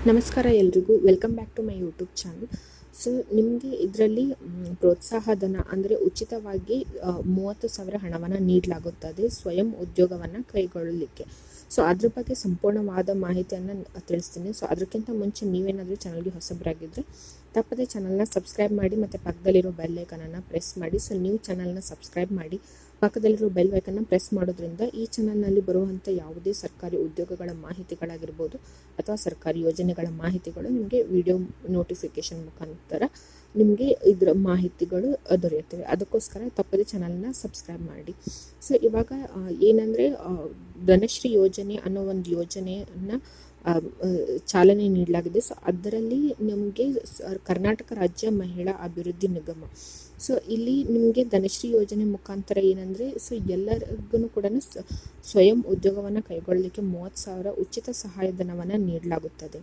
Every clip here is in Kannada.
ನಮಸ್ಕಾರ ಎಲ್ರಿಗೂ, welcome back to my YouTube channel. So ನಿಮಗೆ ಇದರಲ್ಲಿ ಪ್ರೋತ್ಸಾಹಧನ ಅಂದರೆ ಉಚಿತವಾಗಿ 30,000 ಹಣವನ್ನು ನೀಡಲಾಗುತ್ತದೆ ಸ್ವಯಂ ಉದ್ಯೋಗವನ್ನು ಕೈಗೊಳ್ಳಲಿಕ್ಕೆ. ಸೊ ಅದ್ರ ಬಗ್ಗೆ ಸಂಪೂರ್ಣವಾದ ಮಾಹಿತಿಯನ್ನು ತಿಳಿಸ್ತೀನಿ. ಸೊ ಅದಕ್ಕಿಂತ ಮುಂಚೆ ನೀವೇನಾದರೂ ಚಾನಲ್ಗೆ ಹೊಸಬರಾಗಿದ್ದರೆ ತಪ್ಪದೆ ಚಾನಲ್ನ ಸಬ್ಸ್ಕ್ರೈಬ್ ಮಾಡಿ ಮತ್ತು ಪಕ್ಕದಲ್ಲಿರೋ ಬೆಲ್ ಐಕನನ್ನು ಪ್ರೆಸ್ ಮಾಡಿ. ಸೊ ನೀವು ಚಾನಲ್ನ ಸಬ್ಸ್ಕ್ರೈಬ್ ಮಾಡಿ ಪಕ್ಕದಲ್ಲಿರೋ ಬೆಲ್ ಐಕನ್ನ ಪ್ರೆಸ್ ಮಾಡೋದ್ರಿಂದ ಈ ಚಾನಲ್ನಲ್ಲಿ ಬರುವಂಥ ಯಾವುದೇ ಸರ್ಕಾರಿ ಉದ್ಯೋಗಗಳ ಮಾಹಿತಿಗಳಾಗಿರ್ಬೋದು ಅಥವಾ ಸರ್ಕಾರಿ ಯೋಜನೆಗಳ ಮಾಹಿತಿಗಳು ನಿಮಗೆ ವಿಡಿಯೋ ನೋಟಿಫಿಕೇಶನ್ ಮುಖಾಂತರ ನಿಮಗೆ ಇದರ ಮಾಹಿತಿಗಳು ದೊರೆಯುತ್ತವೆ. ಅದಕ್ಕೋಸ್ಕರ ತಪ್ಪದೆ ಚಾನಲ್ನ ಸಬ್ಸ್ಕ್ರೈಬ್ ಮಾಡಿ. ಸೊ ಇವಾಗ ಏನಂದರೆ ಧನಶ್ರೀ ಯೋಜನೆ ಅನ್ನೋ ಒಂದು ಯೋಜನೆಯನ್ನು ಚಾಲನೆ ನೀಡಲಾಗಿದೆ. ಸೊ ಅದರಲ್ಲಿ ನಿಮಗೆ ಕರ್ನಾಟಕ ರಾಜ್ಯ ಮಹಿಳಾ ಅಭಿವೃದ್ಧಿ ನಿಗಮ, ಸೊ ಇಲ್ಲಿ ನಿಮಗೆ ಧನಶ್ರೀ ಯೋಜನೆ ಮುಖಾಂತರ ಏನಂದರೆ ಸೊ ಎಲ್ಲರಿಗೂ ಕೂಡ ಸ್ವಯಂ ಉದ್ಯೋಗವನ್ನು ಕೈಗೊಳ್ಳಲಿಕ್ಕೆ 30,000 ಉಚಿತ ಸಹಾಯಧನವನ್ನು ನೀಡಲಾಗುತ್ತದೆ.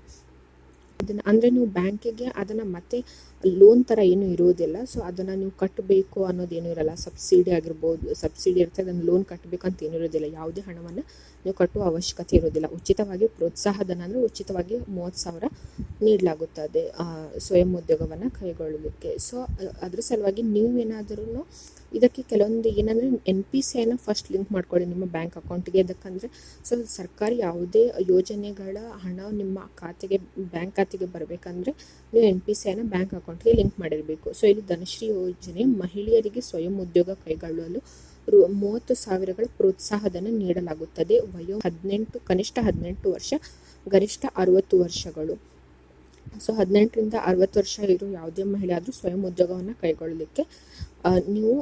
ಅದನ್ನು ಅಂದರೆ ನೀವು ಬ್ಯಾಂಕಿಗೆ ಅದನ್ನು ಮತ್ತೆ ಲೋನ್ ಥರ ಏನೂ ಇರೋದಿಲ್ಲ. ಸೊ ಅದನ್ನು ನೀವು ಕಟ್ಟಬೇಕು ಅನ್ನೋದೇನೂ ಇರಲ್ಲ. ಸಬ್ಸಿಡಿ ಆಗಿರ್ಬೋದು, ಸಬ್ಸಿಡಿ ಇರ್ತದೆ, ಅದನ್ನು ಲೋನ್ ಕಟ್ಟಬೇಕು ಅಂತ ಏನೂ ಇರೋದಿಲ್ಲ. ಯಾವುದೇ ಹಣವನ್ನು ನೀವು ಕಟ್ಟುವ ಅವಶ್ಯಕತೆ ಇರೋದಿಲ್ಲ. ಉಚಿತವಾಗಿ ಪ್ರೋತ್ಸಾಹಧನ ಅಂದರೆ ಉಚಿತವಾಗಿ 30,000 ನೀಡಲಾಗುತ್ತದೆ ಸ್ವಯಂ ಉದ್ಯೋಗವನ್ನು ಕೈಗೊಳ್ಳಲಿಕ್ಕೆ. ಸೊ ಅದ್ರ ಸಲುವಾಗಿ ನೀವೇನಾದ್ರೂ ಇದಕ್ಕೆ ಕೆಲವೊಂದು ಏನಂದರೆ NPCIನ ಫಸ್ಟ್ ಲಿಂಕ್ ಮಾಡ್ಕೊಳ್ಳಿ ನಿಮ್ಮ ಬ್ಯಾಂಕ್ ಅಕೌಂಟಿಗೆ. ಯಾಕಂದರೆ ಸೊ ಸರ್ಕಾರಿ ಯಾವುದೇ ಯೋಜನೆಗಳ ಹಣ ನಿಮ್ಮ ಖಾತೆಗೆ ಬ್ಯಾಂಕ್ ಖಾತೆಗೆ ಬರಬೇಕಂದ್ರೆ ನೀವು NPCIನ ಬ್ಯಾಂಕ್ ಅಕೌಂಟ್ಗೆ ಲಿಂಕ್ ಮಾಡಿರಬೇಕು. ಸೊ ಇಲ್ಲಿ ಧನಶ್ರೀ ಯೋಜನೆ ಮಹಿಳೆಯರಿಗೆ ಸ್ವಯಂ ಉದ್ಯೋಗ ಕೈಗೊಳ್ಳಲು 30,000 ಪ್ರೋತ್ಸಾಹಧನ ನೀಡಲಾಗುತ್ತದೆ. ವಯೋ ಕನಿಷ್ಠ 18 ವರ್ಷ, ಗರಿಷ್ಠ 60 ವರ್ಷಗಳು. ಸೊ 18ರಿಂದ 60 ವರ್ಷ ಇರೋ ಯಾವುದೇ ಮಹಿಳೆ ಆದರೂ ಸ್ವಯಂ ಉದ್ಯೋಗವನ್ನು ಕೈಗೊಳ್ಳಲಿಕ್ಕೆ ನೀವು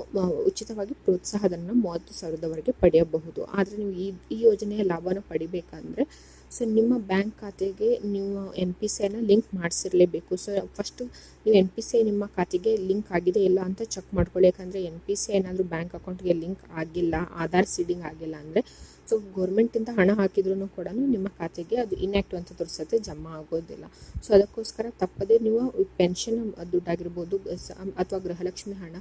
ಉಚಿತವಾಗಿ ಪ್ರೋತ್ಸಾಹಧನ 30,000ವರೆಗೆ ಪಡೆಯಬಹುದು. ಆದರೆ ನೀವು ಈ ಯೋಜನೆಯ ಲಾಭನ ಪಡಿಬೇಕಂದ್ರೆ ಸೊ ನಿಮ್ಮ ಬ್ಯಾಂಕ್ ಖಾತೆಗೆ ನೀವು NPCIನ ಲಿಂಕ್ ಮಾಡಿಸಿರಲೇಬೇಕು. ಸೊ ಫಸ್ಟು ನೀವು NPCI ನಿಮ್ಮ ಖಾತೆಗೆ ಲಿಂಕ್ ಆಗಿದೆ ಇಲ್ಲ ಅಂತ ಚೆಕ್ ಮಾಡ್ಕೊಳ್ಳಿ. ಯಾಕಂದರೆ NPCI ಏನಾದರೂ ಬ್ಯಾಂಕ್ ಅಕೌಂಟ್ಗೆ ಲಿಂಕ್ ಆಗಿಲ್ಲ, ಆಧಾರ್ ಸೀಡಿಂಗ್ ಆಗಿಲ್ಲ ಅಂದರೆ ಸೊ ಗೌರ್ಮೆಂಟಿಂದ ಹಣ ಹಾಕಿದ್ರೂ ಕೂಡ ನಿಮ್ಮ ಖಾತೆಗೆ ಅದು ಇನ್ಯಾಕ್ಟಿವ್ ಅಂತ ತೋರಿಸುತ್ತೆ, ಜಮಾ ಆಗೋದಿಲ್ಲ. ಸೊ ಅದಕ್ಕೋಸ್ಕರ ತಪ್ಪದೆ ನೀವು ಪೆನ್ಷನ್ ದುಡ್ಡಾಗಿರ್ಬೋದು ಅಥವಾ ಗೃಹಲಕ್ಷ್ಮಿ ಹಣ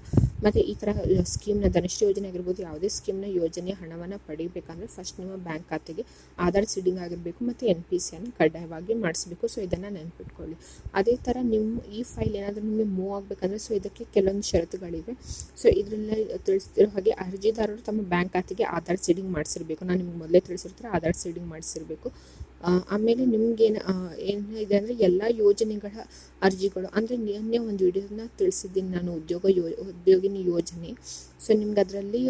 ಮತ್ತು ಈ ಥರ ಸ್ಕೀಮ್ನ ಧನಶ್ರೀ ಯೋಜನೆ ಆಗಿರ್ಬೋದು, ಯಾವುದೇ ಸ್ಕೀಮ್ನ ಯೋಜನೆ ಹಣವನ್ನು ಪಡಿಬೇಕಂದ್ರೆ ಫಸ್ಟ್ ನಿಮ್ಮ ಬ್ಯಾಂಕ್ ಖಾತೆಗೆ ಆಧಾರ್ ಸೀಡಿಂಗ್ ಆಗಿರಬೇಕು ಮತ್ತು NPCIನ ಕಡ್ಡಾಯವಾಗಿ ಮಾಡಿಸ್ಬೇಕು. ಸೊ ಇದನ್ನು ನೆನ್ಪಿಟ್ಕೊಳ್ಳಿ. ಅದೇ ಥರ ನಿಮ್ಮ ಈ ಫೈಲ್ ಏನಾದರೂ ನಿಮಗೆ ಮೂವ್ ಆಗಬೇಕಂದ್ರೆ ಸೊ ಇದಕ್ಕೆ ಕೆಲವೊಂದು ಷರತ್ತುಗಳಿವೆ. ಸೊ ಇದರಲ್ಲಿ ತಿಳಿಸ್ತಿರೋ ಹಾಗೆ ಅರ್ಜಿದಾರರು ತಮ್ಮ ಬ್ಯಾಂಕ್ ಖಾತೆಗೆ ಆಧಾರ್ ಸೀಡಿಂಗ್ ಮಾಡಿಸಿರ್ಬೇಕು. ನಾನು ನಿಮ್ಗೆ ಮೊದಲೇ ತಿಳಿಸಿರ್ತಾರೆ ಆಧಾರ್ ಸೀಡಿಂಗ್ ಮಾಡಿಸಿರ್ಬೇಕು. ಆಮೇಲೆ ನಿಮ್ಗೇನು ಏನಿದೆ ಅಂದರೆ ಎಲ್ಲ ಯೋಜನೆಗಳ ಅರ್ಜಿಗಳು ಅಂದರೆ ನಿನ್ನೆ ಒಂದು ವಿಡಿಯೋನ ತಿಳಿಸಿದ್ದೀನಿ ನಾನು, ಉದ್ಯೋಗಿನಿ ಯೋಜನೆ. ಸೊ ನಿಮ್ಗೆ ಅದರಲ್ಲಿ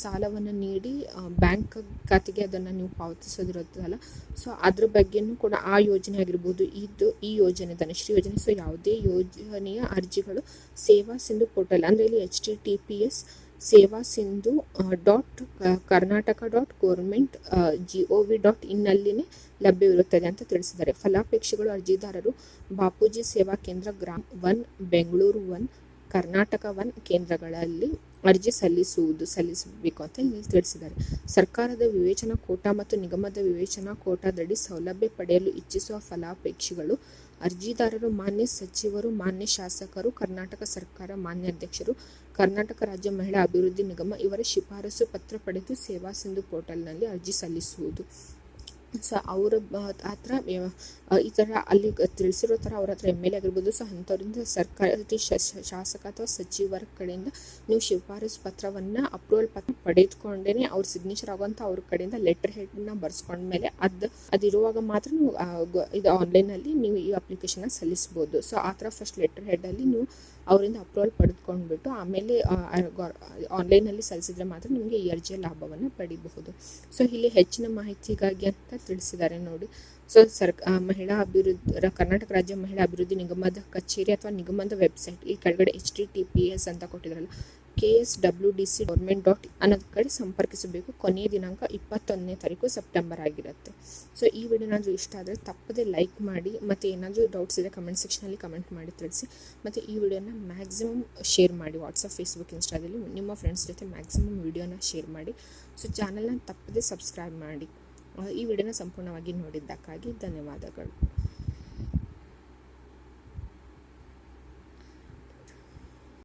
ಸಾಲವನ್ನು ನೀಡಿ ಬ್ಯಾಂಕ್ ಖಾತೆಗೆ ಅದನ್ನು ನೀವು ಪಾವತಿಸೋದಿರುತ್ತಲ್ಲ, ಸೊ ಅದ್ರ ಬಗ್ಗೆನೂ ಕೂಡ ಆ ಯೋಜನೆ ಆಗಿರ್ಬೋದು, ಈ ಯೋಜನೆ ಧನಶ್ರೀ ಯೋಜನೆ. ಸೊ ಯಾವುದೇ ಯೋಜನೆಯ ಅರ್ಜಿಗಳು ಸೇವಾ ಸಿಂಧು ಪೋರ್ಟಲ್ ಅಂದರೆ ಇಲ್ಲಿ HTTPS sevasindu.karnataka.government.gov.in ಅಲ್ಲಿನೇ ಲಭ್ಯವಿರುತ್ತದೆ ಅಂತ ತಿಳಿಸಿದ್ದಾರೆ. ಫಲಾಪೇಕ್ಷಿಗಳು ಅರ್ಜಿದಾರರು ಬಾಪೂಜಿ ಸೇವಾ ಕೇಂದ್ರ ಗ್ರಾಮ 1, ಬೆಂಗಳೂರು 1, ಕರ್ನಾಟಕ 1 ಕೇಂದ್ರಗಳಲ್ಲಿ ಅರ್ಜಿ ಸಲ್ಲಿಸಬೇಕು ಅಂತ ಇಲ್ಲಿ ತಿಳಿಸಿದ್ದಾರೆ. ಸರ್ಕಾರದ ವಿವೇಚನಾ ಕೋಟಾ ಮತ್ತು ನಿಗಮದ ವಿವೇಚನಾ ಕೋಟಾದಡಿ ಸೌಲಭ್ಯ ಪಡೆಯಲು ಇಚ್ಛಿಸುವ ಫಲಾಪೇಕ್ಷಿಗಳು ಅರ್ಜಿದಾರರು ಮಾನ್ಯ ಸಚಿವರು, ಮಾನ್ಯ ಶಾಸಕರು, ಕರ್ನಾಟಕ ಸರ್ಕಾರ ಮಾನ್ಯ ಅಧ್ಯಕ್ಷರು, ಕರ್ನಾಟಕ ರಾಜ್ಯ ಮಹಿಳಾ ಅಭಿವೃದ್ಧಿ ನಿಗಮ ಇವರ ಶಿಫಾರಸು ಪತ್ರ ಪಡೆದು ಸೇವಾ ಸಿಂಧು ಪೋರ್ಟಲ್ನಲ್ಲಿ ಅರ್ಜಿ ಸಲ್ಲಿಸುವುದು. ಸೊ ಅವರ ಹತ್ರ ಈ ಥರ ಅಲ್ಲಿ ತಿಳಿಸಿರೋ ಥರ ಅವ್ರ ಹತ್ರ MLA ಆಗಿರ್ಬೋದು. ಸೊ ಅಂಥವ್ರಿಂದ ಸರ್ಕಾರಿ ಶಾಸಕ ಅಥವಾ ಸಚಿವರ ಕಡೆಯಿಂದ ನೀವು ಶಿಫಾರಸು ಪತ್ರವನ್ನು ಅಪ್ರೂವಲ್ ಪತ್ರ ಪಡೆದುಕೊಂಡೇ ಅವ್ರ ಸಿಗ್ನೇಚರ್ ಆಗುವಂಥ ಅವ್ರ ಕಡೆಯಿಂದ ಲೆಟರ್ ಹೆಡ್ನ ಬರ್ಸ್ಕೊಂಡ್ಮೇಲೆ ಅದಿರುವಾಗ ಮಾತ್ರ ನೀವು ಇದು ಆನ್ಲೈನಲ್ಲಿ ನೀವು ಈ ಅಪ್ಲಿಕೇಶನ್ನ ಸಲ್ಲಿಸ್ಬೋದು. ಸೊ ಆ ಥರ ಫಸ್ಟ್ ಲೆಟರ್ ಹೆಡ್ಡಲ್ಲಿ ನೀವು ಅವರಿಂದ ಅಪ್ರೂವಲ್ ಪಡೆದುಕೊಂಡ್ಬಿಟ್ಟು ಆಮೇಲೆ ಆನ್ಲೈನಲ್ಲಿ ಸಲ್ಲಿಸಿದ್ರೆ ಮಾತ್ರ ನಿಮಗೆ ಈ ಅರ್ಜಿಯ ಲಾಭವನ್ನು ಪಡಿಬಹುದು. ಸೊ ಇಲ್ಲಿ ಹೆಚ್ಚಿನ ಮಾಹಿತಿಗಾಗಿ ಅಂತ ತಿಳಿಸಿದ್ದಾರೆ ನೋಡಿ. ಸೊ ಮಹಿಳಾ ಕರ್ನಾಟಕ ರಾಜ್ಯ ಮಹಿಳಾ ಅಭಿವೃದ್ಧಿ ನಿಗಮದ ಕಚೇರಿ ಅಥವಾ ನಿಗಮದ ವೆಬ್ಸೈಟ್ ಈ ಕೆಳಗಡೆ HTTPS ಅಂತ ಕೊಟ್ಟಿದ್ರಲ್ಲ KSWDC.government.in ಅನ್ನೋದ ಕಡೆ ಸಂಪರ್ಕಿಸಬೇಕು. ಕೊನೆಯ ದಿನಾಂಕ 21ನೇ ತಾರೀಕು ಸೆಪ್ಟೆಂಬರ್ ಆಗಿರುತ್ತೆ. ಸೊ ಈ ವಿಡಿಯೋ ಏನಾದರೂ ಇಷ್ಟ ಆದರೆ ತಪ್ಪದೆ ಲೈಕ್ ಮಾಡಿ, ಮತ್ತು ಏನಾದರೂ ಡೌಟ್ಸ್ ಇದೆ ಕಮೆಂಟ್ ಸೆಕ್ಷನಲ್ಲಿ ಕಮೆಂಟ್ ಮಾಡಿ ತಿಳಿಸಿ. ಮತ್ತು ಈ ವಿಡಿಯೋನ ಮ್ಯಾಕ್ಸಿಮಮ್ ಶೇರ್ ಮಾಡಿ. ವಾಟ್ಸಪ್, ಫೇಸ್ಬುಕ್, ಇನ್ಸ್ಟಾದಲ್ಲಿ ನಿಮ್ಮ ಫ್ರೆಂಡ್ಸ್ ಜೊತೆ ಮ್ಯಾಕ್ಸಿಮಮ್ ವಿಡಿಯೋನ ಶೇರ್ ಮಾಡಿ. ಸೊ ಚಾನಲ್ನ ತಪ್ಪದೆ ಸಬ್ಸ್ಕ್ರೈಬ್ ಮಾಡಿ. ಈ ವಿಡಿಯೋನ ಸಂಪೂರ್ಣವಾಗಿ ನೋಡಿದ್ದಕ್ಕಾಗಿ ಧನ್ಯವಾದಗಳು.